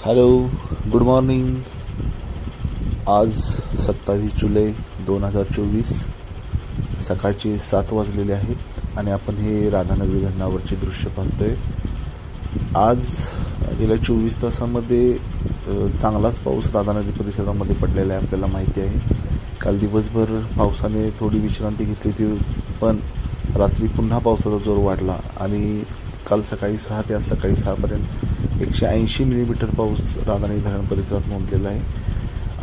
Hello, good morning. आज 27 जुलै 2024 सकाळचे 7 वाजलेले आहेत आणि आपण हे राधानगरी धरणावरचे दृश्य पाहतोय. आज गेल्या 24 तासामध्ये चांगलाच पाऊस राधानगरी परिसरामध्ये पडलेला आहे, आपल्याला माहिती आहे. काल दिवसभर पावसाने थोडी विश्रांती घेतली होती, पण रात्री पुन्हा पावसाचा जोर वाढला आणि काल सकाळी 6 ते आज सकाळी 6पर्यंत 180 मिलीमीटर पाऊस राधानगरी धरण परिसरात नोंदलेला आहे.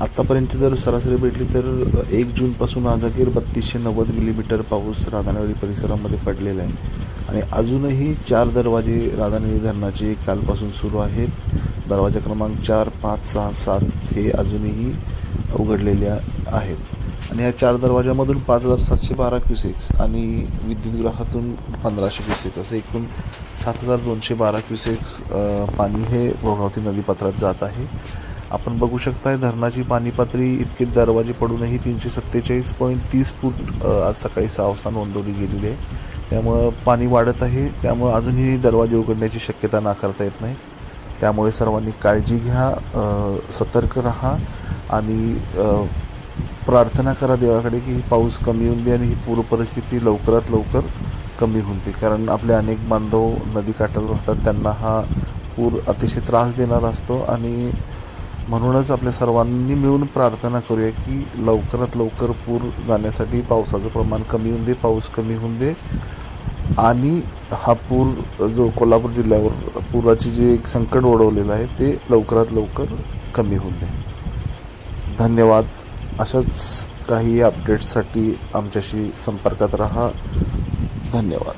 आत्तापर्यंत जर सरासरी भेटली तर 1 जूनपासून आज अखेर 3290 मिलीमीटर पाऊस राधानगरी परिसरामध्ये पडलेला आहे आणि अजूनही 4 दरवाजे राधानगरी धरणाचे कालपासून सुरू आहेत. दरवाजा क्रमांक 4, 5, 6, 7 हे अजूनही उघडलेले आहेत आणि या 4 दरवाजामधून 5712 क्युसेक्स आणि विद्युतगृहातून 1500 क्युसेक्स असं एकूण 7212 क्युसेक्स पाणी हे भोगावती नदीपात्रात जात आहे. आपण बघू शकताय धरणाची पाणी पातळी इतके दरवाजे पडूनही 347.30 फूट आज सकाळी 6 वाजता नोंदवली गेलेली आहे. त्यामुळं पाणी वाढत आहे, त्यामुळं अजूनही दरवाजे उघडण्याची शक्यता नाकारता येत नाही. त्यामुळे सर्वांनी काळजी घ्या, सतर्क राहा आणि प्रार्थना करा देवाकडे की पाऊस कमी होऊन दे आणि ही पूर परिस्थिती लवकरात लवकर कमी होऊन दे. कारण आपले अनेक बांधव नदीकाठावर राहतात, त्यांना हा पूर अतिशय त्रास देणारा असतो आणि म्हणूनच आपल्या सर्वांनी मिळून प्रार्थना करूया की लवकरात लवकर पूर जाण्यासाठी पावसाचं प्रमाण कमी होऊन दे, पाऊस कमी होऊन दे आणि हा पूर जो कोल्हापूर जिल्ह्यावर पुराची जे एक संकट ओढवलेलं आहे ते लवकरात लवकर कमी होऊन दे. धन्यवाद. अशाच काही अपडेट्ससाठी आमच्याशी संपर्कात राहा. धन्यवाद.